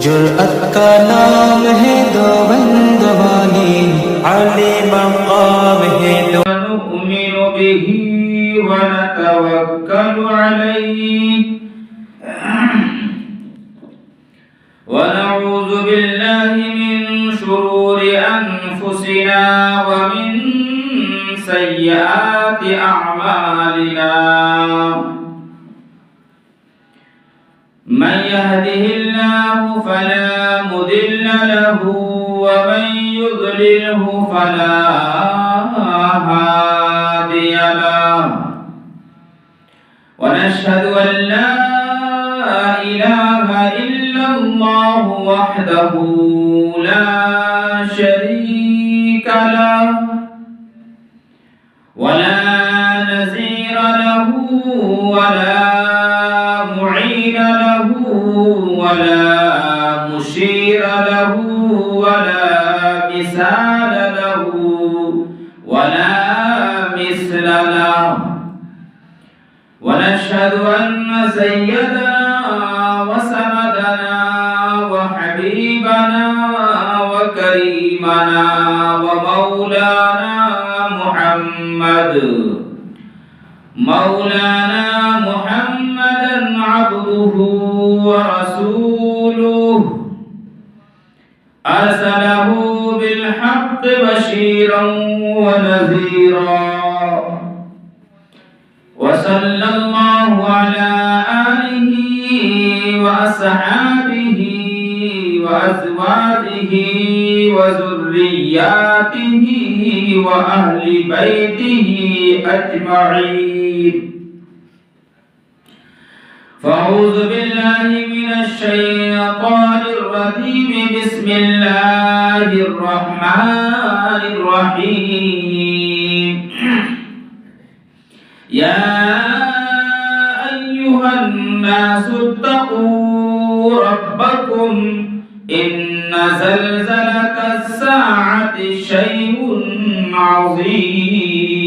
جرأت کا نام ہے دو بند والی، عالی مقام ہے دو. نؤمن به ونتوکل علیہ ونعوذ باللہ من شرور انفسنا ومن سیئات اعمالنا من يهده الله فلا مضل له ومن يضلله فلا هادي له ونشهد أن لا إله إلا الله وحده لا شريك له ولا نظير له ولا معين له ولا مشير له ولا مثال له ولا مثل له ونشهد أن سيدنا وسندنا وحبيبنا وكريمنا ومولانا مولانا محمدا عبده ورسوله أرسله بالحق بشيرا ونذيرا وصلى الله على آله وأصحابه وأزواجه وذرياته وأهل بيته أجمعين فأعوذ بالله من الشيطان الرجيم بسم الله الرحمن الرحيم يا أيها الناس اتقوا ربكم إن زلزلة الساعة شيء عظيم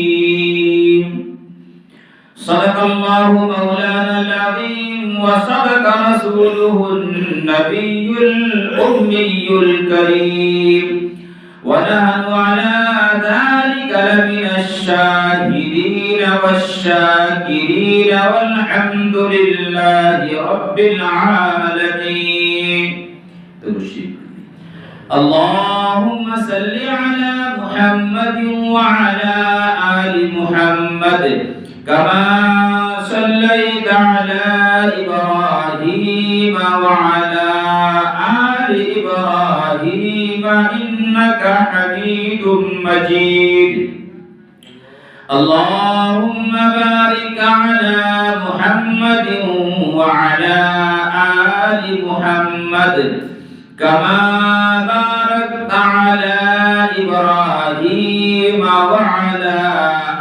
صدق الله مولانا العظيم وصدق رسوله النبي الأمي الكريم ونحن على ذلك لمن الشاهدين والشاكرين والحمد لله رب العالمين. اللهم صل على محمد وعلى آل محمد كما صليت على إبراهيم وعلى آل إبراهيم إنك حميد مجيد. اللهم بارك على محمد وعلى آل محمد كما باركت على إبراهيم وعلى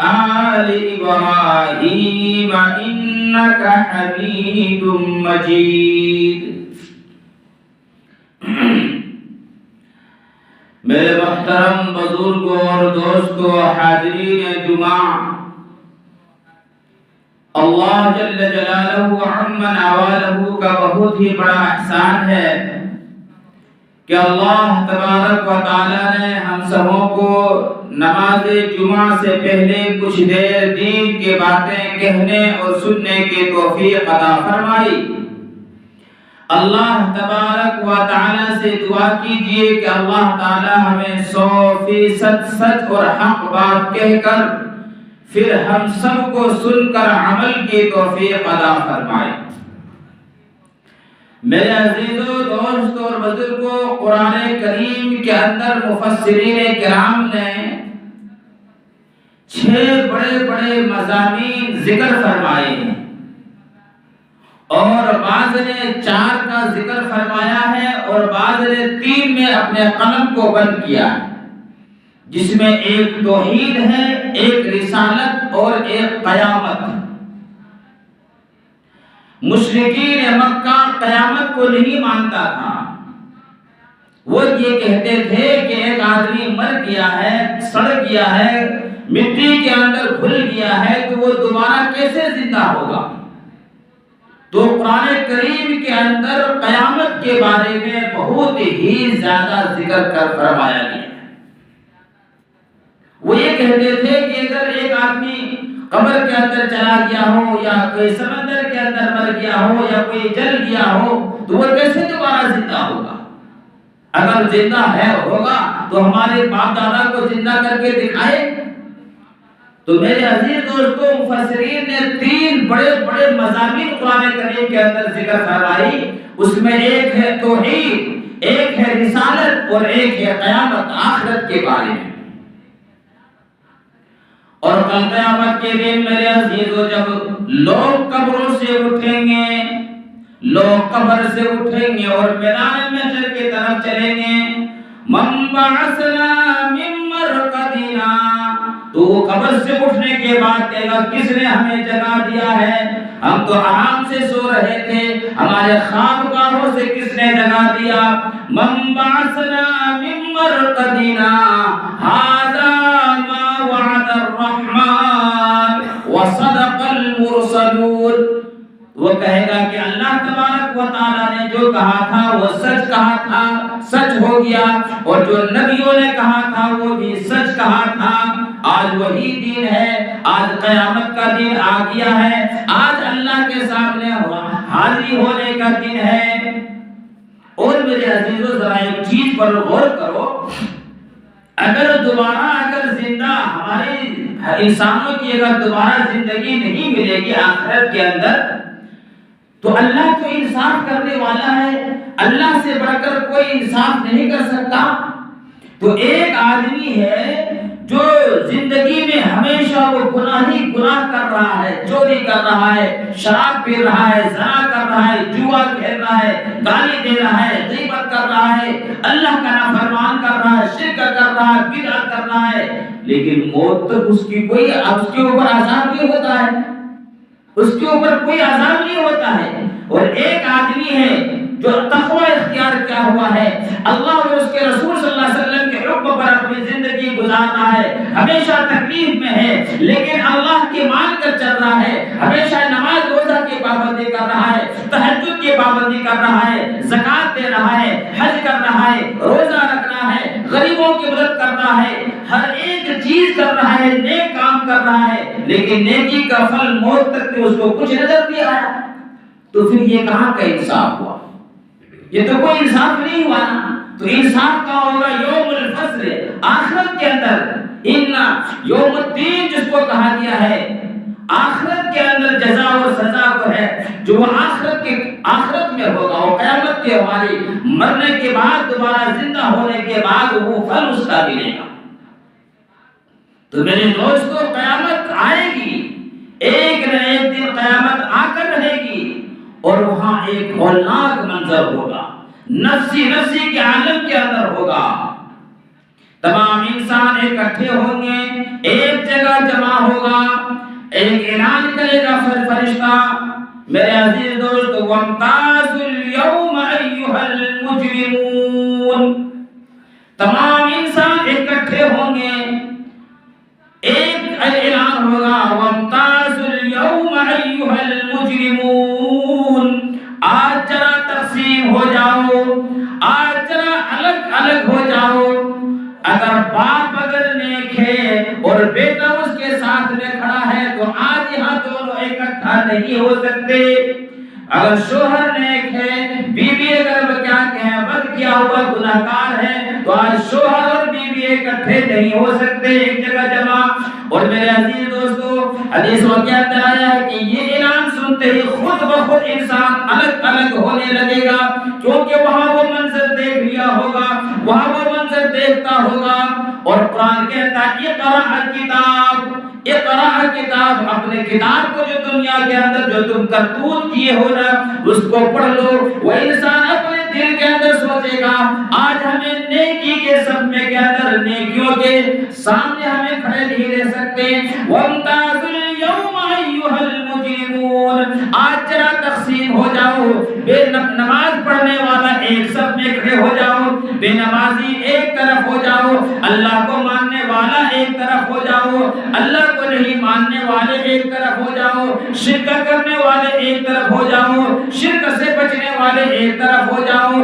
آل إبراهيم إنك حميد مجيد. میرے محترم بزرگوں اور دوستوں حاضرین جمعہ، اللہ جل جلالہ عم نوالہ کا بہت ہی بڑا احسان ہے کہ اللہ تبارک و تعالی نے ہم سبوں کو نماز جمعہ سے پہلے کچھ دیر دین کی باتیں کہنے اور سننے کی توفیق عطا فرمائی. اللہ تبارک و تعالی سے دعا کیجئے کہ اللہ تعالی ہمیں 100% سچ اور حق بات کہہ کر پھر ہم سب کو سن کر عمل کی توفیق عطا فرمائے. میرے عزیزوں، دوستوں اور بزرگوں، قرآن کریم کے اندر مفسرین کرام نے 6 بڑے بڑے مضامین ذکر فرمائے ہیں اور بعض نے 4 کا ذکر فرمایا ہے اور بعض نے 3 میں اپنے قلم کو بند کیا ہے، جس میں ایک توحید ہے، ایک رسالت اور ایک قیامت. مشرکین مکہ قیامت کو نہیں مانتا تھا. وہ یہ کہتے تھے کہ ایک آدمی مر گیا ہے، سڑ گیا ہے، مٹی کے اندر گھل گیا ہے تو وہ دوبارہ کیسے زندہ ہوگا؟ تو قرآن کریم کے اندر قیامت کے بارے میں بہت ہی زیادہ ذکر کر فرمایا گیا۔ وہ یہ کہتے تھے کہ اگر ایک آدمی قبر کے اندر چلا گیا ہو یا کوئی سمندر کے اندر مر گیا ہو یا کوئی جل گیا ہو تو وہ کیسے دوبارہ زندہ ہوگا؟ اگر زندہ ہے ہوگا تو ہمارے باپ دادا کو زندہ کر کے دکھائے۔ تو میرے عزیز دوستوں، مفسرین نے 3 بڑے بڑے مضامین قرآن کریم کے اندر ذکر فرمائی۔ اس میں ایک ہے توحید، ایک ہے رسالت اور ایک ہے قیامت آخرت کے بارے میں۔ اور کل قیامت کے دن میرے عزیزو جب لوگ قبروں سے اٹھیں گے، لوگ قبر سے اٹھیں گے اور میدان محشر کی طرف چلیں گے، من بعثنا من مرقدنا، تو وہ قبر سے اٹھنے کے بعد کہے گا کس نے ہمیں جگا دیا ہے؟ ہم تو آرام سے سو رہے تھے، ہمارے خواب گاہوں سے کس نے جگا دیا؟ من بعثنا من مرقدنا ھذا ما وعد الرحمن وصدق المرسلون۔ وہ کہے گا کہ اللہ تبارک و تعالیٰ نے جو کہا تھا وہ سچ کہا تھا، سچ ہو گیا، اور جو نبیوں نے کہا تھا وہ بھی سچ کہا تھا۔ آج وہی دن ہے، آج قیامت کا دن آ گیا ہے، آج اللہ کے سامنے حاضری ہونے کا دن ہے۔ اور میرے عزیزو ذرا ایک چیز پر غور کرو، اگر زندہ ہمارے انسانوں کی اگر دوبارہ زندگی نہیں ملے گی آخرت کے اندر، تو اللہ تو انصاف کرنے والا ہے، اللہ سے بڑھ کر کوئی انصاف نہیں کر سکتا۔ تو ایک آدمی ہے جو زندگی میں ہمیشہ وہ گناہ کر رہا ہے، چوری کر رہا ہے، شراب پی رہا ہے، زنا کر رہا ہے، جوا کھیل رہا ہے، گالی دے رہا ہے، غیبت کر رہا ہے، اللہ کا نافرمان کر رہا ہے، شرک کر رہا ہے، بدعت کر رہا ہے، لیکن موت تک اس کے اوپر عذاب نہیں ہوتا ہے، اس کے اوپر کوئی عذاب نہیں ہوتا ہے۔ اور ایک آدمی ہے جو تقوی اختیار کیا ہوا ہے، اللہ اور اس کے رسول صلی اللہ علیہ وسلم کے حکم پر اپنی زندگی گزار رہا ہے، ہمیشہ تکلیف میں ہے لیکن اللہ کی مان کر چل رہا ہے، ہمیشہ نماز روزہ کی پابندی کر رہا ہے، تہجد کی پابندی کر رہا ہے، زکات دے رہا ہے، حج کر رہا ہے، روزہ رکھ رہا ہے، غریبوں کی مدد کر رہا ہے، ہر ایک چیز کر رہا ہے، نیک کام کر رہا ہے، لیکن نیکی کا پھل موت تک اس کو کچھ نظر نہیں آیا، تو پھر یہ کہاں کا انصاف ہوا؟ یہ تو کوئی انصاف نہیں ہوا نا۔ تو انصاف کا ہوگا یوم الفصل، آخرت کے اندر، یوم الدین جس کو کہا گیا ہے، آخرت کے اندر جزا اور سزا کو ہے جو آخرت میں ہوگا، وہ قیامت کے ہماری مرنے کے بعد دوبارہ زندہ ہونے کے بعد وہ پھل اس کا ملے گا۔ تو میرے دوستو، قیامت آئے گی، ایک نہ ایک دن قیامت آ کر رہے گی، اور وہاں ایک ہولناک منظر ہوگا، نفسی کے عالم کے اندر ہوگا۔ تمام انسان اکٹھے ہوں گے، ایک جگہ جمع ہوگا، ایک اعلان کرے گا فرشتہ، میرے عزیز دوست، وَامْتَازُوا الْيَوْمَ أَيُّهَا الْمُجْرِمُونَ، تمام انسان اکٹھے ہوں گے، ایک اعلان ہوگا، وَامْتَازُوا الْيَوْمَ أَيُّهَا الْمُجْرِمُونَ، آج ذرا تقسیم ہو جاؤ، آج ذرا الگ الگ ہو جاؤ۔ اگر باپ نیک ہے اور بیٹا اس کے ساتھ میں کھڑا ہے تو آج یہاں دونوں اکٹھا نہیں ہو سکتے۔ اگر شوہر نیک ہے، بیوی اگر بد کیا ہوا گناہگار ہے، تو آج شوہر اور بیوی اکٹھے نہیں ہو سکتے، ایک جگہ جمع۔ اور میرے عزیز دوستو، حدیث کے اندر آیا ہے کہ یہ اعلان سنتے ہی خود بخود انسان الگ الگ ہونے لگے گا، کیونکہ وہاں وہ منظر دیکھ لیا ہوگا، وہاں وہ منظر دیکھتا ہوگا۔ اور قرآن کہتا ہے اقرأ الکتاب، اقرأ کتاب، اپنے کتاب کو جو دنیا کے اندر جو تم کرتوت کیے ہو نا اس کو پڑھ لو۔ وہ انسان اپنے دل کے اندر سوچے گا آج ہمیں نیکی کے صدمے کے اندر، نیکیوں کے سامنے ہمیں کھڑے نہیں رہ سکتے۔ وَامْتَازُوا الْيَوْمَ أَيُّهَا الْمُجْرِمُونَ، آج ذرا تقسیم ہو جاؤ، بے نماز پڑھنے والا ایک صف میں کھڑے ہو جاؤ، بے نمازی ایک طرف ہو جاؤ، اللہ کو ماننے والا ایک طرف ہو جاؤ، اللہ کو نہیں ماننے والے ایک طرف ہو جاؤ، شرک کرنے والے ایک طرف ہو جاؤ، شرک سے بچنے والے ایک طرف ہو جاؤ،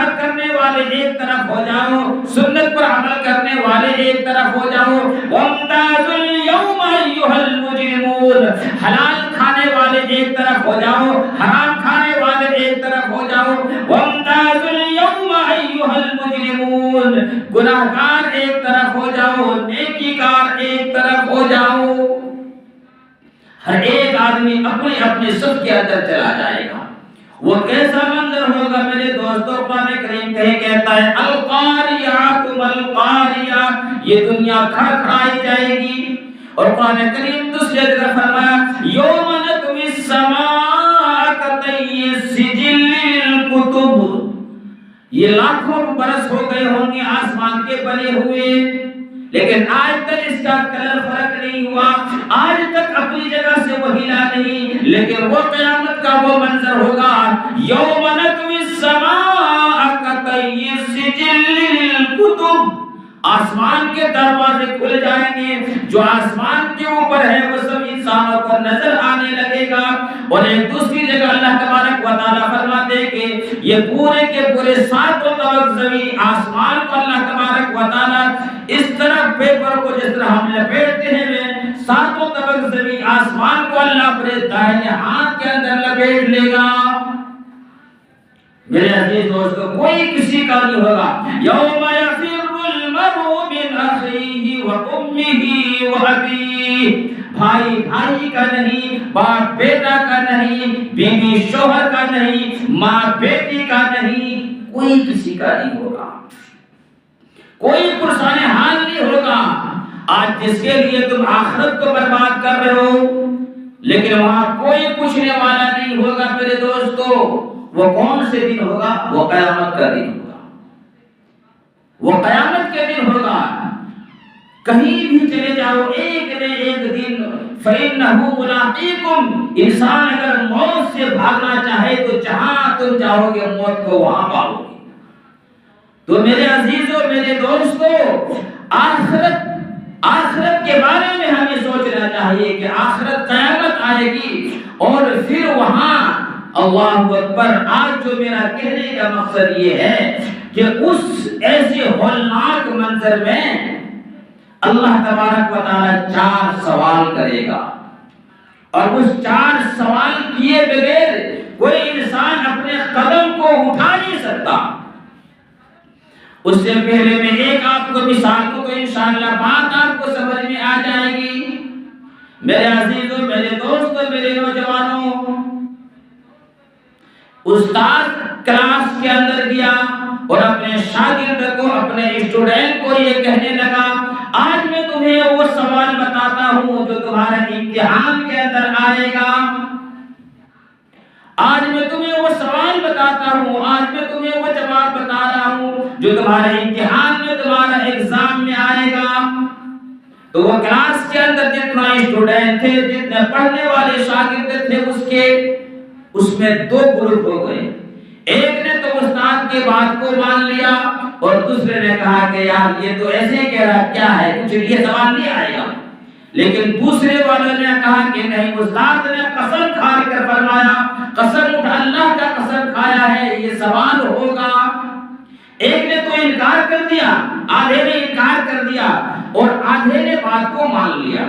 جہاد کرنے والے ایک طرف ہو جاؤ، سنت پر عمل کرنے والے ایک طرف ہو جاؤ۔ وامتازوا اليوم ایھا المجرمون، حلال کھانے والے ایک طرف ہو جاؤ، حرام کھانے والے ایک طرف ہو جاؤ۔ وامتازوا اليوم ایھا المجرمون، گناہگار ایک طرف ہو جاؤ، نیکی کار ایک طرف ہو جاؤ۔ ہر ایک آدمی اپنے اپنے صف کے اندر چلا جائے گا۔ وہ کیسا منظر ہوگا میرے دوستوں؟ قرآن کریم کہتا ہے القاریات مالقاریہ، یہ دنیا کھڑکھڑائی جائے گی۔ اور قرآن کریم دوسری جگہ فرمایا یوم نطوی السماء کطی السجل للکتب، یہ لاکھوں برس ہو گئے ہوں گے آسمان کے بنے ہوئے، لیکن آج تک اس کا کلر فرق نہیں ہوا، آج تک اپنی جگہ سے وہ ہلا نہیں۔ لیکن وہ قیامت کا وہ منظر ہوگا یوم نطوی السماء کطی السجل للکتب، آسمان کے دروازے کھل جائیں گے، جو آسمان کے اوپر ہے وہ سب انسانوں کو نظر آنے لگے گا۔ اور ایک دوسری جگہ اللہ تبارک و تعالیٰ فرماتے ہیں کہ یہ پورے کے پورے ساتوں طبق زمین آسمان کو اللہ تبارک و تعالیٰ اس طرح پیپر کو جس طرح ہم لپیٹتے ہیں، ساتوں طبق زمین آسمان کو اللہ اپنے دائیں ہاتھ کے اندر لپیٹ لے گا۔ میرے عزیز دوستو، کوئی کسی کا نہیں ہوگا۔ یوم یفر المرء من اخیہ وامہ وابیہ، بھائی بھائی کا نہیں، باپ بیٹا کا نہیں، بیوی شوہر کا نہیں، ماں بیٹی کا نہیں، کوئی کسی کا نہیں ہوگا، کوئی پرسان حال نہیں ہوگا۔ آج جس کے لیے تم آخرت کو برباد کر رہے ہو، لیکن وہاں کوئی پوچھنے والا نہیں ہوگا میرے دوستو۔ وہ کون سے دن ہوگا؟ وہ قیامت کا دن ہوگا، وہ قیامت کے دن ہوگا۔ کہیں بھی چلے جاؤ، ایک نہ ایک دن فَإِنَّهُ مُلَاقِيكُمْ، انسان اگر موت سے بھاگنا چاہے تو جہاں تم جاؤ گے موت کو وہاں پاؤ گے۔ تو میرے عزیزوں، میرے دوستو، آخرت کے بارے میں ہمیں سوچنا چاہیے کہ آخرت قیامت آئے گی اور پھر وہاں اللہ اکبر۔ آج جو میرا کہنے کا مقصد یہ ہے کہ اس ایسے ہولناک منظر میں اللہ تبارک و تعالیٰ 4 سوال کرے گا، اور اس 4 سوال کیے بغیر کوئی انسان اپنے قدم کو اٹھا نہیں سکتا۔ اس سے پہلے میں ایک آپ کو مثال کو تو انشاءاللہ بات آپ کو سمجھ میں آ جائے گی۔ میرے عزیزوں، میرے دوستوں، میرے نوجوانوں، استاد کلاس کے اندر گیا اور اپنے شاگرد کو، اپنے اسٹوڈنٹ کو یہ کہنے لگا آج میں تمہیں وہ سوال بتاتا ہوں جو تمہارے امتحان کے اندر آئے گا، آج میں تمہیں وہ سوال بتاتا ہوں، آج میں تمہیں وہ جواب بتا رہا ہوں جو تمہارے امتحان میں، تمہارا ایگزام میں آئے گا۔ تو وہ کلاس کے اندر جتنا اسٹوڈنٹ تھے، جتنے پڑھنے والے شاگرد تھے، اس میں 2 گروپ ہو گئے۔ ایک نے تو استاد کی بات کو مان لیا اور دوسرے نے کہا کہ یار یہ تو ایسے کہہ رہا، کیا ہے، کچھ یہ سوال نہیں آئے گا۔ لیکن دوسرے والوں نے کہا کہ نہیں، استاد نے قسم کھا کر فرمایا، قسم اٹھا اللہ کا قسم کھایا ہے یہ سوال ہوگا۔ ایک نے تو انکار کر دیا، آدھے نے انکار کر دیا اور آدھے نے بات کو مان لیا۔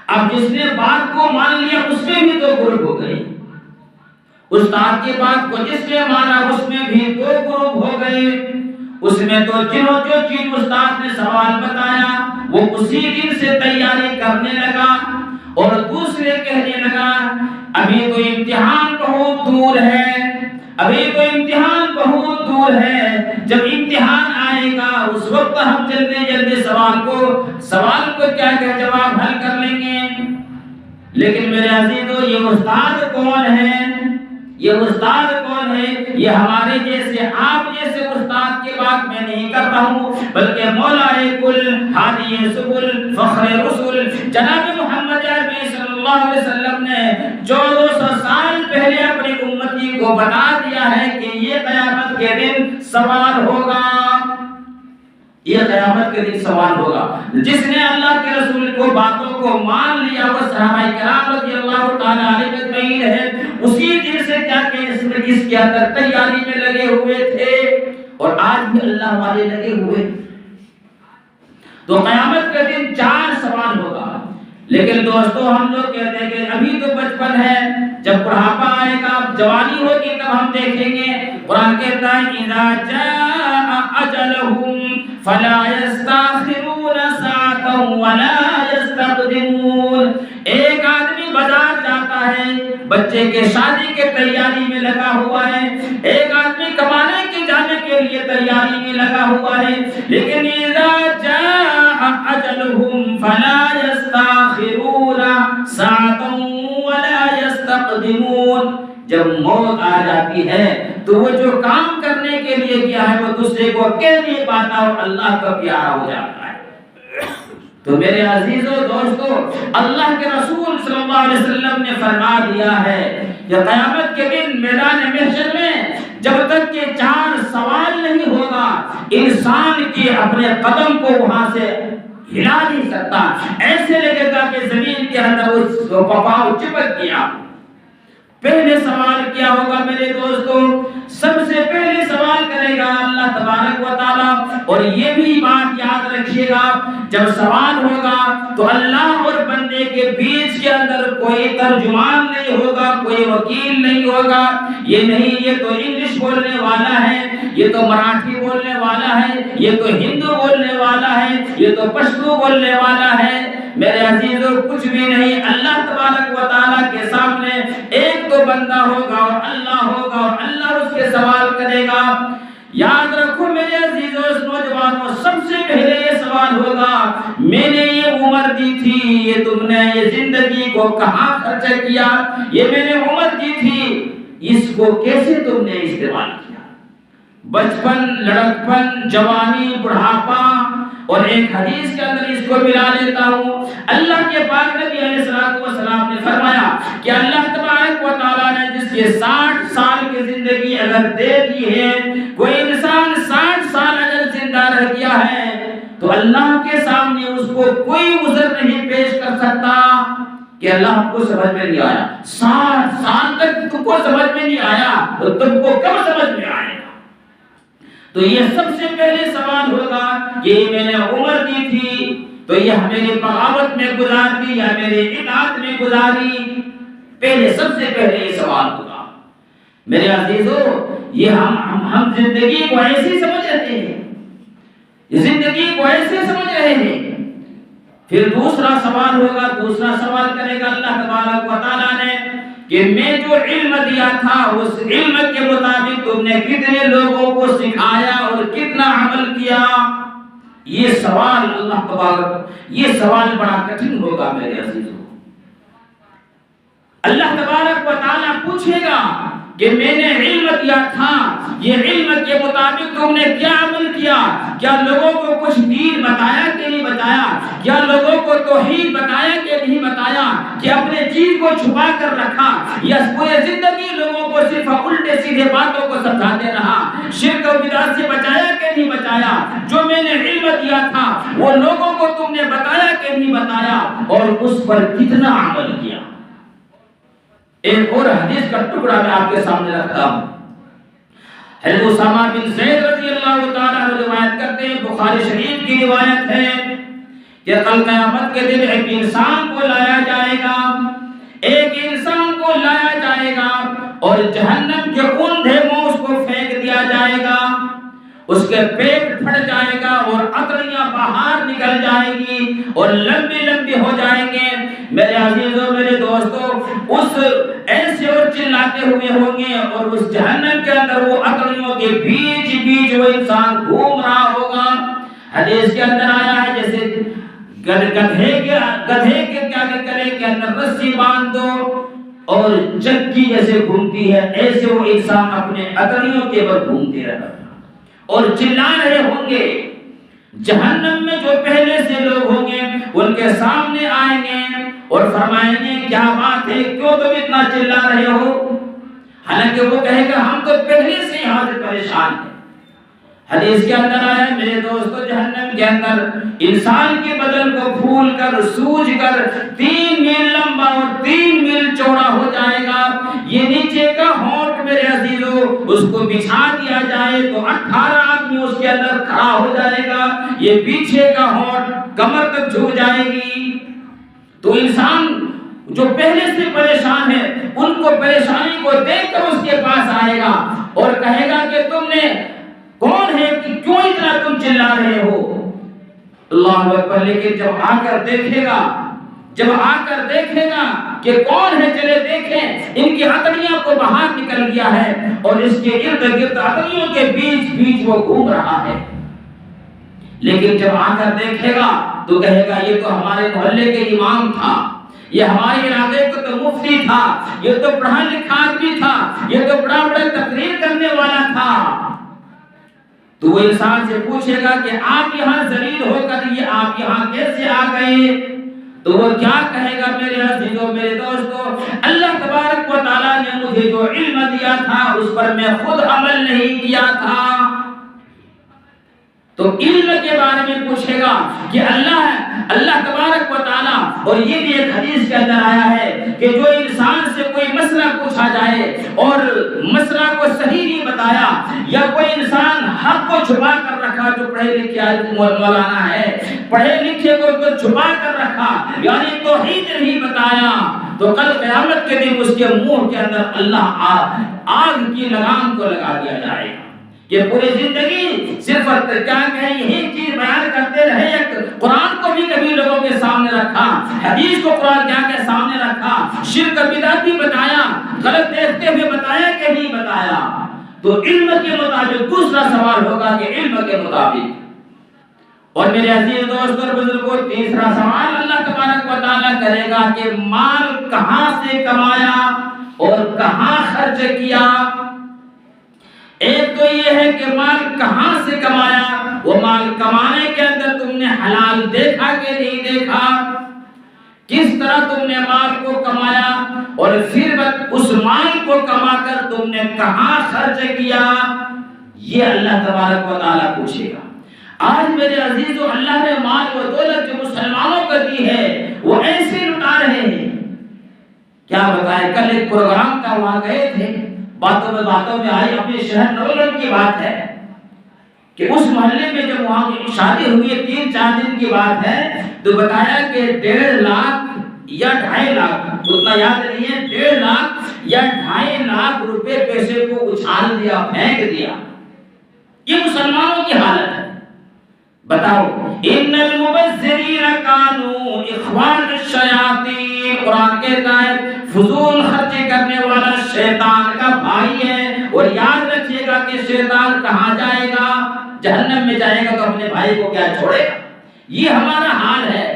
اب جس نے بات کو مان لیا اس میں بھی 2 گروپ ہو گئے، استاد کی بات کو جس نے مانا اس میں بھی 2 گروپ ہو گئے۔ اس میں تو جو چیز استاد نے سوال بتایا وہ اسی دن سے تیاری کرنے لگا، اور دوسرے کہنے لگا ابھی تو امتحان بہت دور ہے، ابھی تو امتحان بہت دور ہے، جب امتحان آئے گا اس وقت ہم جلدی سوال کو کیا جواب حل کر لیں گے۔ لیکن میرے عزیزو، یہ استاد کون ہے؟ یہ استاد کون ہے؟ یہ ہمارے جیسے، آپ جیسے استاد کی بات میں نہیں کر رہا ہوں، بلکہ مولا کل، ہادی سبل، فخر رسول جناب محمد عربی صلی اللہ علیہ وسلم نے 1400 سال پہلے اپنی امتی کو بتا دیا ہے کہ یہ قیامت کے دن سوال ہوگا، یہ قیامت کے دن سوال ہوگا۔ جس نے اللہ کے رسول کو باتوں کو مان لیا وہ صحابہ کرام رضی اللہ تعالیٰ عنہ اجمعین ہے، اسی دن سے کیا کہ اس کے اندر تیاری میں لگے ہوئے تھے، اور آج بھی اللہ والے لگے ہوئے۔ تو قیامت کے دن 4 سوال ہوگا، لیکن دوستو ہم لوگ کہتے ہیں کہ ابھی تو بچپن ہے، جب بڑھاپا آئے گا، جوانی ہوگی تب ہم دیکھیں گے۔ قرآن کہتا ہے اذا جاء اجلهم فلا يستاخرون ساعة ولا يستقدمون۔ ایک آدمی بازار جاتا ہے، بچے کے شادی کے تیاری میں لگا ہوا ہے، ایک آدمی کمانے کے جانے کے لیے تیاری میں لگا ہوا ہے، لیکن اذا جاء اجلهم فلا يستاخرون ساعة ولا يستقدمون۔ جب موت آ جاتی ہے تو وہ جو کام کرنے کے لیے کیا ہے وہ دوسرے کو کہہ نہیں پاتا اور اللہ کا پیارا ہو جاتا ہے۔ تو میرے عزیزو دوستو، اللہ کے رسول صلی اللہ علیہ وسلم نے فرما دیا ہے کہ قیامت کے دن میدان محشر میں جب تک کہ 4 سوال نہیں ہوگا، انسان کی اپنے قدم کو وہاں سے ہلا نہیں سکتا، ایسے لگے گا کہ زمین کے اندر اس پاؤں چپک گیا۔ پہلے سوال کیا ہوگا میرے دوستو؟ سب سے پہلے سوال کرے گا اللہ تبارک و تعالی، اور یہ بھی بات یاد رکھیے گا، جب سوال ہوگا تو اللہ اور بندے کے بیچ کے اندر کوئی ترجمان نہیں ہوگا، کوئی وکیل نہیں ہوگا، یہ نہیں یہ تو انگلش بولنے والا ہے، یہ تو مراٹھی بولنے والا ہے، یہ تو ہندو بولنے والا ہے، یہ تو پشتو بولنے والا ہے۔ میرے عزیزو کچھ بھی نہیں، اللہ تبارک و تعالیٰ کے سامنے ایک تو بندہ ہوگا اور اللہ ہوگا، اور اللہ اس کے سوال کرے گا۔ یاد رکھو میرے عزیزو نوجوانوں، سب سے پہلے یہ سوال ہوگا، میں نے یہ عمر دی تھی، یہ تم نے یہ زندگی کو کہاں خرچ کیا، یہ میں نے عمر دی تھی، اس کو کیسے تم نے استعمال کیا؟ بچپن، لڑکپن، جوانی، بڑھاپا، اور ایک حدیث کے اندر اس کو ملا لیتا ہوں، اللہ کے پاک نبی علیہ الصلوۃ والسلام نے فرمایا کہ اللہ تبارک و تعالیٰ نے جس کے 60 سال کی زندگی اگر دے دی ہے، کوئی انسان 60 سال اگر زندہ رہ گیا ہے تو اللہ کے سامنے اس کو کوئی عذر نہیں پیش کر سکتا کہ اللہ ہم کو سمجھ میں نہیں آیا۔ 60 سال تک تم کو سمجھ میں نہیں آیا تو تم کو کب سمجھ میں آئے گا؟ تو یہ سب سے پہلے سوال ہوگا کہ میں نے عمر دی تھی تو یہ میری بغاوت میں گزار دی یا میرے اطاعت میں گزاری؟ پہلے سب سے پہلے یہ سوال ہوگا۔ میرے عزیزو، یہ ہم زندگی کو ایسی سمجھ رہے ہیں، زندگی کو ایسے سمجھ رہے ہیں۔ پھر دوسرا سوال ہوگا، دوسرا سوال کرے گا اللہ تبارک و تعالیٰ نے کہ میں جو علم دیا تھا اس علم کے مطابق تم نے کتنے لوگوں کو سکھایا اور کتنا عمل کیا؟ یہ سوال اللہ تبارک، یہ سوال بڑا کٹھن ہوگا میرے عزیزو۔ اللہ تبارک و تعالیٰ پوچھے گا کہ میں نے علم دیا تھا، یہ علم کے مطابق تم نے کیا عمل کیا؟ کیا لوگوں کو کچھ دین بتایا کہ نہیں بتایا؟ کیا لوگوں کو توحید بتایا کہ نہیں بتایا؟ کہ اپنے چیز کو چھپا کر رکھا یا پورے زندگی لوگوں کو صرف الٹے سیدھے باتوں کو سمجھاتے رہا؟ شرک و بدعت سے بچایا کہ نہیں بچایا؟ جو میں نے علم دیا تھا وہ لوگوں کو تم نے بتایا کہ نہیں بتایا؟ اور اس پر کتنا عمل کیا؟ ایک اور حدیث کا ٹکڑا میں آپ کے سامنے رکھتا ہوں۔ حضرت اسامہ بن زید رضی اللہ تعالیٰ عنہ روایت کرتے ہیں، بخاری شریف کی روایت ہے کہ کل قیامت کے دن ایک انسان کو لایا جائے گا، ایک انسان کو لایا جائے گا اور جہنم کے اوندھے منہ اس کو پھینک دیا جائے گا، اس کے پیٹ پھٹ جائے گا اور عطریاں باہر نکل جائیں گی اور لمبی لمبی ہو جائیں گے۔ میرے عزیزوں، میرے دوستوں، اس ایسے اور چلاتے ہوئے ہوں گے اور اس جہنم کے اندر وہ عطریوں کے بیچ بیچ وہ انسان گھوم رہا ہوگا۔ حدیث کے اندر آیا ہے جیسے گدھے کے کیا کرے کہ اندر رسی باندھ دو اور چکی جیسے گھومتی ہے، ایسے وہ انسان اپنے عطریوں کے اوپر گھومتے رہا اور چلا رہے ہوں گے۔ جہنم میں جو پہلے سے لوگ ہوں گے ان کے سامنے آئیں گے اور فرمائیں گے کیا بات ہے، کیوں تم اتنا چلا رہے ہو؟ حالانکہ وہ کہے گا ہم تو پہلے سے یہاں سے پریشان ہیں، حدیث کے اندر آیا میرے دوستو جہنم کے اندر انسان کے بدن کو پھول کر سوج کر 3 میل لمبا اور 3 میل چوڑا ہو جائے گا. یہ نیچے کا ہونٹ میرے عزیزو اس کو بچھا دیا جائے تو 18 آدمی اس کے اندر کھڑا ہو جائے گا. یہ پیچھے کا ہونٹ کمر تک جھک جائے گی. تو انسان جو پہلے سے پریشان ہے ان کو پریشانی کو دیکھ کر اس کے پاس آئے گا اور کہے گا کہ تم نے کون ہے کہ کیوں اتنا تم چلا رہے ہو. اللہ اکبر. لیکن جب آ کر دیکھے گا کہ کون ہے, چلے دیکھیں ان کی ہتھیلیاں کو باہر نکل گیا ہے اور اس کے ارد گرد ہتھیلیوں کے بیچ وہ گھوم رہا ہے. لیکن جب آ کر دیکھے گا تو کہے گا یہ تو ہمارے محلے کے امام تھا, یہ ہمارے علاقے کا تو مفتی تھا, یہ تو پڑھا لکھا آدمی تھا, یہ تو بڑا تقریر کرنے والا تھا. تو وہ انسان سے پوچھے گا کہ آپ یہاں ذلیل ہو کر یہ آپ یہاں کیسے آ گئے؟ تو وہ کیا کہے گا میرے عزیزو میرے دوستو, اللہ تبارک و تعالیٰ نے مجھے جو علم دیا تھا اس پر میں خود عمل نہیں کیا تھا. تو علم کے بارے میں پوچھے گا کہ اللہ تبارک و تعالیٰ, اور یہ بھی ایک حدیث کے اندر آیا ہے کہ جو انسان سے کوئی مسئلہ پوچھا جائے اور مسئلہ کو صحیح نہیں بتایا, یا کوئی انسان حق کو چھپا کر رکھا, جو پڑھے لکھے مولانا ہے پڑھے لکھے کو چھپا کر رکھا یعنی توحید نہیں بتایا, تو کل قیامت کے دن اس کے منہ کے اندر اللہ آگ کی لگام کو لگا دیا جائے گا. یہ پوری زندگی صرف کیا کہیں یہی چیز بیان کرتے رہے, قرآن کو بھی کبھی لوگوں کے سامنے رکھا, حدیث کو قرآن کیا کے سامنے رکھا, شرک بدعت بھی بتایا, غلط دیکھتے ہوئے بتایا کہ نہیں بتایا. تو علم کے مطابق دوسرا سوال ہوگا کہ علم کے مطابق. اور میرے عزیز دوستوں اور بزرگوں, تیسرا سوال اللہ تبارک و تعالیٰ کرے گا کہ مال کہاں سے کمایا اور کہاں خرچ کیا. ایک تو یہ ہے کہ مال کہاں سے کمایا, وہ مال کمانے کے اندر تم نے حلال دیکھا کہ نہیں دیکھا, کس طرح تم نے مال کو کمایا, اور پھر اس مال کو کما کر تم نے کہاں خرچ کیا, یہ اللہ تبارک و تعالیٰ پوچھے گا. آج میرے عزیزو اللہ نے مال و دولت جو مسلمانوں کو دی ہے وہ ایسے لٹا رہے ہیں, کیا بتائیں. کل ایک پروگرام کا وہاں گئے تھے, باتوں میں آئی, اپنے شہر نولن کی بات ہے کہ اس محلے میں جب وہاں کی شادی ہوئی ہے 3-4 دن کی بات ہے, تو بتایا کہ 1.5 لاکھ یا 2.5 لاکھ, اتنا یاد نہیں ہے, 1.5 لاکھ یا 2.5 لاکھ روپے پیسے کو اچھال دیا, پھینک دیا. یہ مسلمانوں کی حالت ہے. بتاؤ, ان المبذرین کانوا اخوان الشیاطین, قرآن کہتا ہے فضول خرچی کرنے والا شیطان کا بھائی ہے. اور یاد رکھیے گا کہ شیطان کہاں جائے گا, جہنم میں جائے گا, تو اپنے بھائی کو کیا چھوڑے گا. یہ ہمارا حال ہے,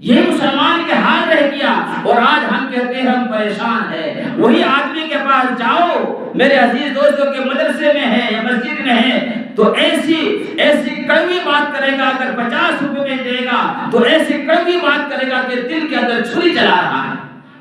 یہ مسلمان کے حال رہ گیا. اور آج ہم کہتے ہیں ہم پریشان ہیں. وہی آدمی کے پاس جاؤ میرے عزیز دوستوں کے مدرسے میں ہے یا مسجد میں ہے, تو ایسی کڑوی بات کرے گا. اگر 50 روپے میں دے گا تو ایسی کڑوی بات کرے گا کہ دل کے اندر چھری چلا رہا ہے.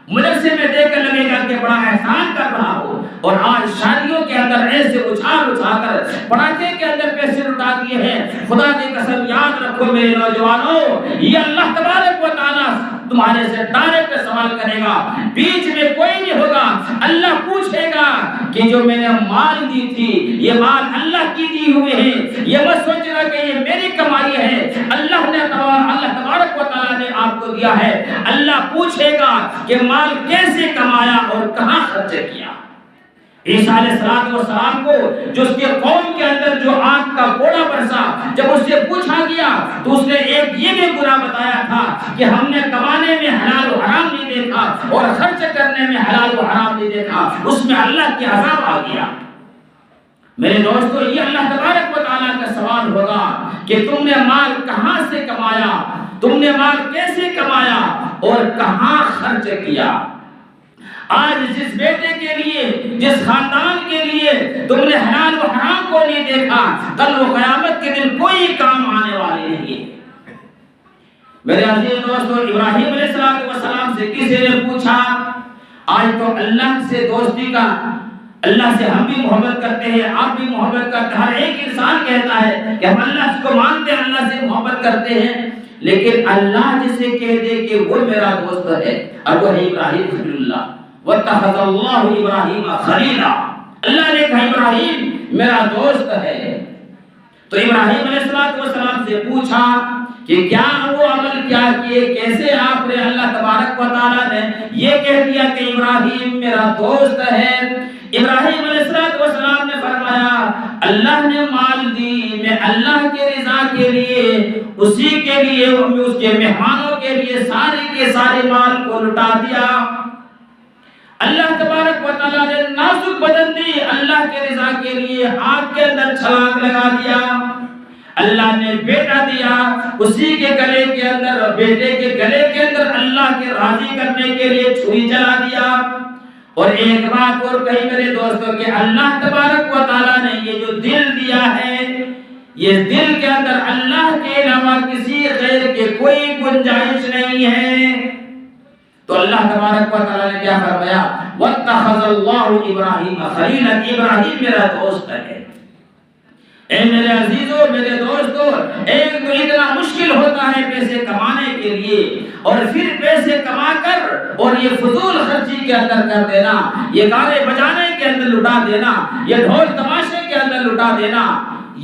مدرسے میں دیکھ کر لگے گا کہ بڑا احسان کر رہا ہو. اور آج شادیوں کے اندر ایسے اچھا کر پڑاکے کے اندر پیسے لٹا دیے ہیں. خدا کی قسم یاد رکھو میرے نوجوانوں, یہ اللہ تبارک و تعالیٰ تمہارے سے ڈائریکٹ سوال کرے گا, بیچ میں کوئی نہیں ہوگا. اللہ پوچھے گا کہ جو میں نے مال دی تھی یہ مال اللہ کی دی ہوئے ہے, یہ مت سوچنا کہ یہ میری کمائی ہے, اللہ تبارک و تعالیٰ نے آپ کو دیا ہے. اللہ پوچھے گا کہ مال کیسے کمایا اور کہاں خرچ کیا. عیسیٰ علیہ السلام کو جو اس کے قوم کے اندر جو آگ کا گوڑا برسا, جب اس سے پوچھا گیا تو اس نے ایک یہ بھی گناہ بتایا تھا کہ ہم نے کمانے میں حلال و حرام نہیں دیکھا اور خرچ کرنے میں حلال و حرام نہیں دیکھا. اس میں اللہ کی عذاب آ گیا. میرے دوستو, یہ اللہ تبارک و تعالیٰ کا سوال ہوگا کہ تم نے مال کہاں سے کمایا, تم نے مال کیسے کمایا اور کہاں خرچ کیا. آج جس بیٹے کے لیے, جس خاندان کے لیے تم نے حلال و حرام کو نہیں دیکھا, کل وہ قیامت کے دن کوئی کام آنے والے نہیں ہے. میرے عزیز دوستو, ابراہیم علیہ السلام سے کسی نے پوچھا, آج تو اللہ سے دوستی کا اللہ سے ہم بھی محبت کرتے ہیں، آپ بھی محبت کرتے ہیں، ہر ایک انسان کہتا ہے کہ ہم اللہ کو مانتے ہیں، اللہ سے محبت کرتے ہیں، لیکن اللہ جسے کہہ دے کہ وہ میرا دوست ہے، اور وہ ہے ابراہیم خلیل اللہ، وَاتَّخَذَ اللَّهُ إِبْرَاهِيمَ خَلِيلًا، اللہ نے کہا ابراہیم میرا دوست ہے۔ تو ابراہیم علیہ السلام سے پوچھا کہ کیا وہ عمل کیا کیے، کیسے آپ نے اللہ تبارک و تعالیٰ نے یہ کہہ دیا کہ ابراہیم میرا دوست ہے؟ ابراہیم علیہ السلام نے فرمایا اللہ نے مال دی، میں اللہ کے رضا کے لیے، اسی کے لیے، اس کے مہمانوں کے لیے سارے کے سارے مال کو لٹا دیا۔ اللہ تبارک و تعالیٰ نے نازک بدن دی، اللہ کے رضا کے لیے آگ کے اندر چھلانگ لگا دیا۔ اللہ نے بیٹا دیا، اسی کے گلے کے اندر، بیٹے کے گلے کے اندر اللہ کے راضی کرنے کے لیے چھری چلا دیا۔ اور ایک بات اور کہی میرے دوستوں کہ اللہ تبارک و تعالیٰ نے یہ جو دل دیا ہے، یہ دل کے اندر اللہ کے علاوہ کسی غیر کے کوئی گنجائش نہیں ہے۔ تو اللہ تبارک و تعالیٰ نے کیا فرمایا؟ وَاتَّخَذَ اللَّهُ إِبْرَاهِيمَ خَلِيلًا، ابراہیم میرا دوست ہے۔ اے میرے عزیزوں، میرے دوستوں، ایک تو اتنا مشکل ہوتا ہے پیسے کمانے کے لیے، اور پھر پیسے کما کر اور یہ فضول خرچی کے اندر کر دینا، یہ گانے بجانے کے اندر لٹا دینا، یہ ڈھول تماشے کے اندر لٹا دینا،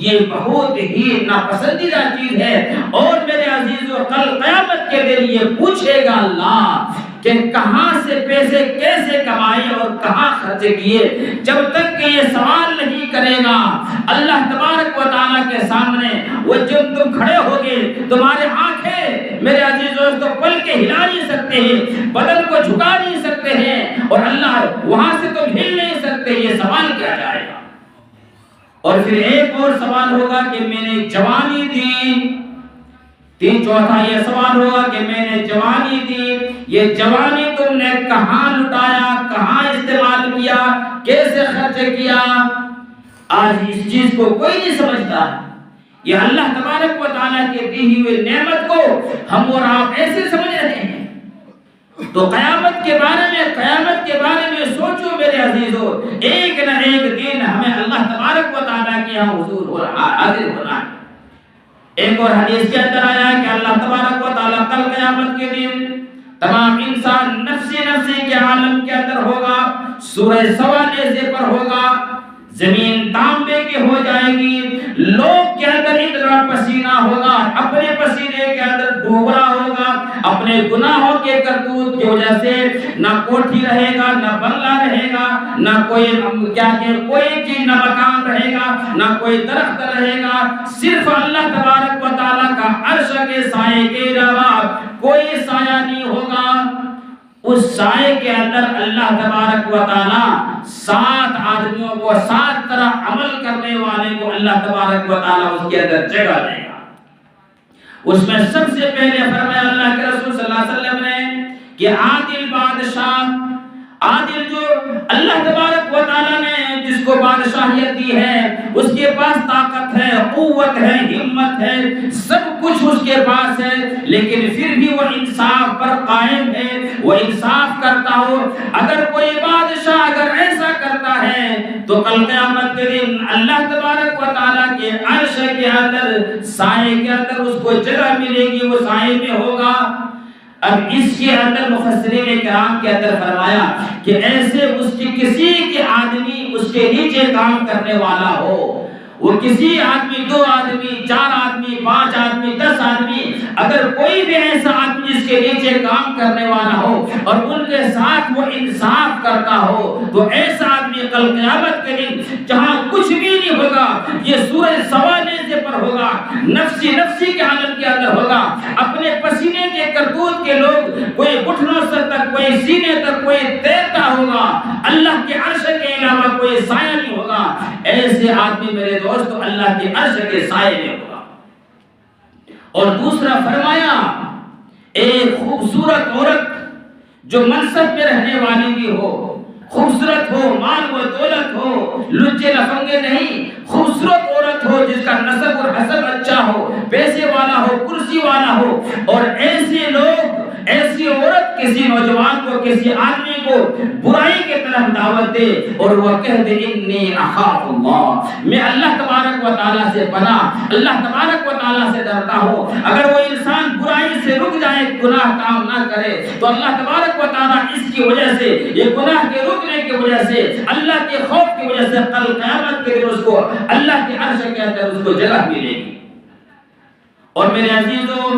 یہ بہت ہی ناپسندیدہ چیز ہے۔ اور میرے عزیزوں، کل قیامت کے دن یہ پوچھے گا اللہ کہ کہاں سے پیسے کیسے کمائے اور کہاں خرچ کیے۔ جب تک کہ یہ سوال نہیں کرے گا اللہ تبارک و تعالیٰ کے سامنے، وہ جب تم کھڑے ہوگے تمہارے آنکھیں میرے عزیز دوستو پل کے ہلا نہیں سکتے ہیں، بدن کو جھکا نہیں سکتے ہیں، اور اللہ وہاں سے تم ہل نہیں سکتے، یہ سوال کیا جائے گا۔ اور پھر ایک اور سوال ہوگا کہ میں نے جوانی دی، چوتھا یہ سوال ہوگا کہ میں نے جوانی دی، یہ جوانی تم نے کہاں لٹایا، کہاں استعمال کیا، کیسے خرچ کیا؟ آج اس چیز کو کوئی نہیں سمجھتا۔ یہ اللہ تبارک و تعالیٰ کے دی ہوئی نعمت کو ہم اور آپ ایسے سمجھ رہے ہیں۔ تو قیامت کے بارے میں سوچو میرے عزیزو، ایک نہ ایک دن ہمیں اللہ تبارک و تعالیٰ کے یہاں حضور حاضر ہونا ہے۔ ایک اور حدیث کے اندر آیا کہ اللہ تبارک و تعالیٰ کل قیامت کے دن تمام انسان نفسی کے عالم کے اندر ہوگا، سورہ سوا نیزے پر ہوگا، زمین تانبے کی ہو جائے گی، لوگ کے اندر اتنا پسینہ ہوگا، اپنے پسینے کے اندر ڈوبا ہوگا، اپنے گناہوں کے کرتوت کی وجہ سے نہ کوٹھی رہے گا، نہ بنگلہ رہے گا، نہ کوئی چیز، نہ مکان رہے گا، نہ کوئی درخت رہے گا، صرف اللہ تبارک و تعالیٰ کا عرش کے سائے کے علاوہ کوئی سایہ نہیں ہوگا۔ اس سائے کے اندر اللہ تبارک و تعالیٰ 7 آدمیوں کو، 7 طرح عمل کرنے والے کو اللہ تبارک و تعالیٰ اس کے اندر جگہ دے گا۔ اس میں سب سے پہلے فرمایا اللہ کے رسول صلی اللہ علیہ وسلم نے کہ عادل بادشاہ، عادل جو اللہ تبارک و تعالیٰ نے جس کو بادشاہیت دی ہے، اس کے پاس طاقت ہے، قوت ہے، ہمت ہے، سب کچھ اس کے پاس ہے، لیکن پھر بھی وہ انصاف پر قائم ہے، وہ انصاف کرتا ہو۔ اگر کوئی بادشاہ اگر ایسا کرتا ہے تو کل قیامت کے دن اللہ تبارک و تعالیٰ کے عرش کے اندر، سائے کے اندر اس کو جگہ ملے گی، وہ سائے میں ہوگا۔ اب اس کے اندر مفسرین کرام کے اندر فرمایا کہ ایسے اس کی کسی کے آدمی اس کے نیچے کام کرنے والا ہو، وہ کسی آدمی، 2 آدمی، 4 آدمی، 5 آدمی، 10 آدمی، اگر کوئی بھی ایسا آدمی جس کے نیچے کام کرنے والا ہو اور ان کے ساتھ وہ انصاف کرتا ہو، تو ایسا آدمی کل قیامت کے دن جہاں کچھ بھی نہیں ہوگا، یہ سورہ سوا نیزے پر ہوگا، نفسی کے عالم کے اندر ہوگا، اپنے پسینے کے کرتوت کے لوگ، کوئی گھٹنوں سے تک، کوئی سینے تک، کوئی تیرتا ہوگا، اللہ کے عرش کے علاوہ کوئی سایہ نہیں ہوگا۔ ایسے آدمی میرے دوستو اللہ کے عرش کے سائے میں ہوگا۔ اور دوسرا فرمایا ایک خوبصورت عورت جو منصب میں رہنے والی بھی ہو، خوبصورت ہو، مال و دولت ہو، لچے لفنگے نہیں، خوبصورت عورت ہو جس کا نسب اور حسب اچھا ہو، پیسے والا ہو، کرسی والا ہو، اور ایسے لوگ، ایسی عورت کسی نوجوان کو کسی آدمی کو برائی کی طرف دعوت دے اور وہ کہہ دے انی اخاف اللہ، میں اللہ تبارک و تعالیٰ سے پناہ، اللہ تبارک و تعالیٰ سے ڈرتا ہوں، اگر وہ انسان برائی سے رک جائے، گناہ کام نہ کرے، تو اللہ تبارک و تعالیٰ اس کی وجہ سے، یہ گناہ کے رکنے کی وجہ سے، اللہ کے خوف کی وجہ سے کل قیامت کے دن اس کو اللہ کے عرش کے اندر اس کو جگہ ملے گی۔ اور میرے عزیزوں،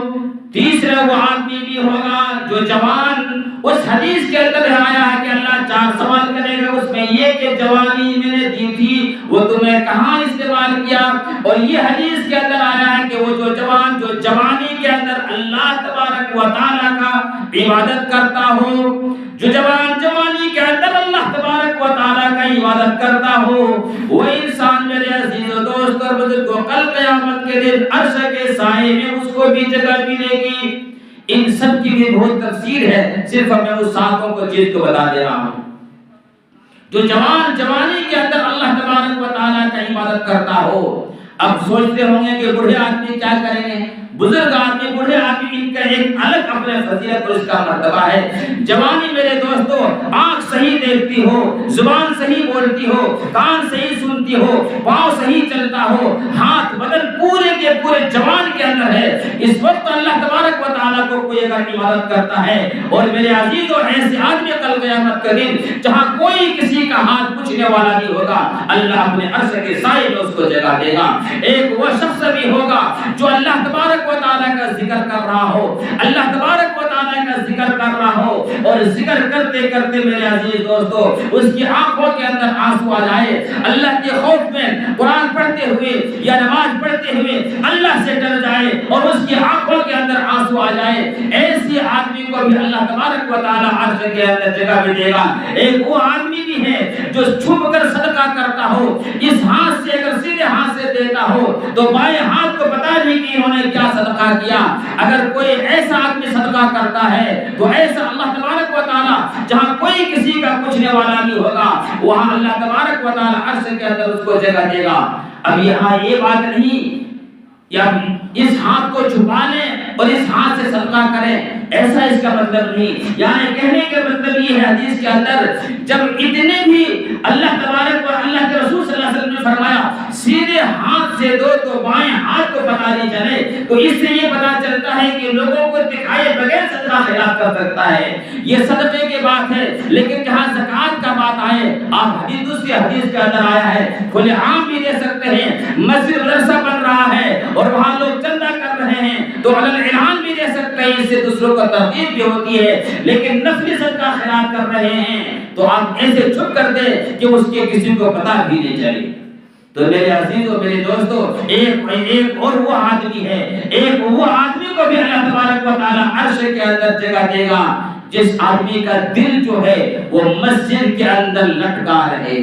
تیسرا وہ آدمی بھی ہوگا جو جوان، اس حدیث کے اندر آیا ہے کہ اللہ 4 سوال کرے گا، اس میں یہ کہ جوانی میں نے دی تھی وہ تمہیں کہاں استعمال کیا، اور یہ حدیث کے اندر آیا ہے کہ وہ جو جوان جو جوانی کے اندر اللہ تبارک و تعالیٰ کا عبادت کرتا ہو، جو جوان جوانی کے اندر اللہ تبارک و تعالیٰ کا عبادت کرتا ہو، وہ انسان میرے عزیز و دوست اور بزرگوں کل قیامت کے دن عرش کے سائے میں اس کو بھی جگہ ملے گی۔ ان سب کی بھی بہت تفسیر ہے، صرف میں اس ساتھوں کو چیز کو بتا دے رہا ہوں۔ جو جوان جوانی کے اندر اللہ تبارک و تعالیٰ کا عبادت کرتا ہو، اب سوچتے ہوں گے کہ بوڑھے آدمی کیا کریں گے، بزرگ آدمی، بوڑھے آدمی، ان کا ایک الگ اپنے فضیلت اور اس کا مرتبہ ہے۔ جوانی میرے دوستو، آنکھ صحیح دیکھتی ہو، زبان صحیح بولتی ہو، کان صحیح سنتی ہو، پاؤں صحیح چلتا ہو، ہاتھ بدن پورے کے پورے جوان کے اندر ہے۔ اس وقت اللہ تبارک و تعالیٰ کو کوئی اگر عبادت کرتا ہے، اور میرے عزیزوں ایسے آدمی کل قیامت کے دن جہاں کوئی کسی کا ہاتھ پوچھنے والا نہیں ہوگا، اللہ اپنے عرش کے سائے میں اس کو جگہ دے گا۔ ایک وہ شخص بھی ہوگا جو اللہ تبارک و تعالیٰ کا ذکر کر رہا ہو، اللہ تبارک و تعالیٰ کا ذکر کر رہا ہو، اور ذکر کرتے کرتے میرے عزیز دوستو اس کی آنکھوں کے اندر آنسو آ جائے، اللہ کے خوف میں قرآن پڑھتے ہوئے یا نماز پڑھتے ہوئے اللہ سے ڈر جائے اور اس کی آنکھوں کے اندر آنسو آ جائے، ایسے آدمی کو بھی اللہ تبارک و تعالیٰ عرش کے اندر جگہ بھی دے گا۔ ایک وہ آدمی بھی ہے جو چھپ کر صدقہ کرتا ہو، اس ہاتھ سے اگر سیدھے ہاتھ سے دیتا ہو تو بائیں ہاتھ کو پتہ نہیں کہ انہوں نے کیا صدقہ کیا۔ اگر کوئی ایسا آدمی صدقہ کرتا ہے تو ایسا اللہ تبارک و تعالیٰ جہاں کوئی کسی کا پوچھنے والا نہیں ہوگا، وہاں اللہ تبارک و تعالیٰ عرش کے اندر اس کو جگہ دے گا۔ اب یہاں یہ بات نہیں یا اس ہاتھ کو چھپا لیں اور اس ہاتھ سے صدقہ کریں، ایسا اس کا مطلب نہیں، یعنی کہنے کا مطلب یہ ہے حدیث کے اندر جب اتنے بھی اللہ تبارک و اللہ کے رسول صلی اللہ علیہ وسلم نے فرمایا سیدھے ہاتھ سے دو تو بائیں ہاتھ کو پتہ نہیں چلے، تو اس سے یہ پتہ چلتا ہے کہ لوگوں کو دکھائے بغیر صدقہ خیرات کر سکتا ہے، یہ صدقے کی بات ہے۔ لیکن جہاں زکوٰۃ کا بات آئے، آپ حدیث دوسری حدیث کے اندر آیا ہے کھلے عام بھی دے سکتے ہیں، مسجد مدرسہ بن رہا ہے اور وہاں لوگ چندہ کر رہے ہیں تو علل اعلان بھی دے سکتے ہیں، اس سے دوسروں کو ترغیب بھی ہوتی ہے، لیکن نفلی صدقہ خیرات کر رہے ہیں تو آپ ایسے چھپ کر دیں کہ اس کے کسی کو پتہ بھی نہیں چلے۔ تو میرے عزیزوں میرے دوستوں ایک اور وہ آدمی ہے، ایک وہ آدمی کو بھی اللہ تبارک و تعالیٰ عرش کے اندر جگہ دے گا جس آدمی کا دل جو ہے وہ مسجد کے اندر لٹکا رہے،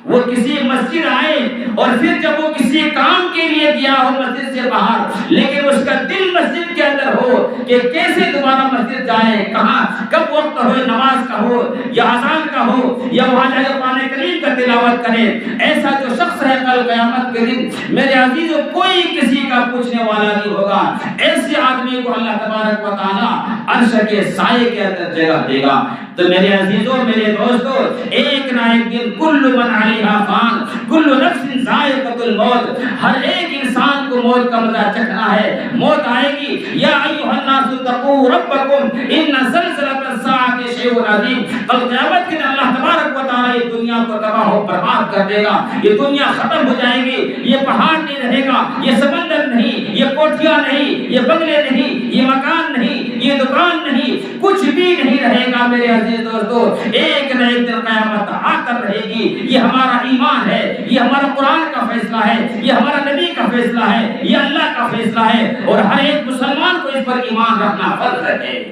وہ کسی مسجد آئے اور پھر جب وہ کسی کام کے لیے گیا ہو مسجد سے باہر، لیکن اس کا دل مسجد کے اندر ہو کہ کیسے دوبارہ مسجد جائے، کہاں کب وقت ہو، نماز کا ہو یا اذان کا ہو یا وہاں جا کے قرآن کریم کا تلاوت کرے، ایسا جو شخص ہے کل قیامت کے دن میرے عزیزوں کوئی کسی کا پوچھنے والا نہیں ہوگا، ایسے آدمی کو اللہ تبارک و تعالیٰ عرش کے سائے کے اندر جگہ دے گا۔ تو میرے عزیزوں میرے دوستوں ایک نہ ایک دن کل من علیہا فان کل نفس ذائقۃ الموت، ہر ایک انسان کو موت کا مزہ چکھنا ہے، موت آئے گی۔ یا ایھا الناس اتقوا ربکم ان زلزلۃ الساعۃ شیء عظیم، کل قیامت کے دن اللہ تبارک و تعالیٰ یہ دنیا کو تباہ و برباد کر دے گا، یہ دنیا ختم ہو جائے گی، یہ پہاڑ نہیں رہے گا، یہ سمندر نہیں، یہ کوٹھیاں نہیں، یہ بنگلے نہیں، یہ مکان نہیں، یہ دکان نہیں، کچھ بھی نہیں رہے گا۔ میرے عزیز دوستو ایک نہ ایک دن قیامت آ کر رہے گی، یہ ہمارا ایمان ہے، یہ ہمارا قرآن کا فیصلہ ہے، یہ ہمارا نبی کا فیصلہ ہے، یہ اللہ کا فیصلہ ہے، اور ہر ایک مسلمان کو اس پر ایمان رکھنا فرض ہے۔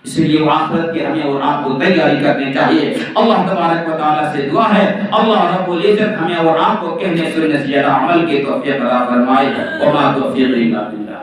اس لیے وہ آخرت کی ہمیں اور آپ کو تیاری کرنی چاہیے۔ اللہ تبارک و تعالیٰ سے دعا ہے اللہ رب العزت ہمیں اور آپ کو کہنے سننے سے زیادہ عمل کی توفیق عطا فرمائے۔ وما توفیق الا باللہ۔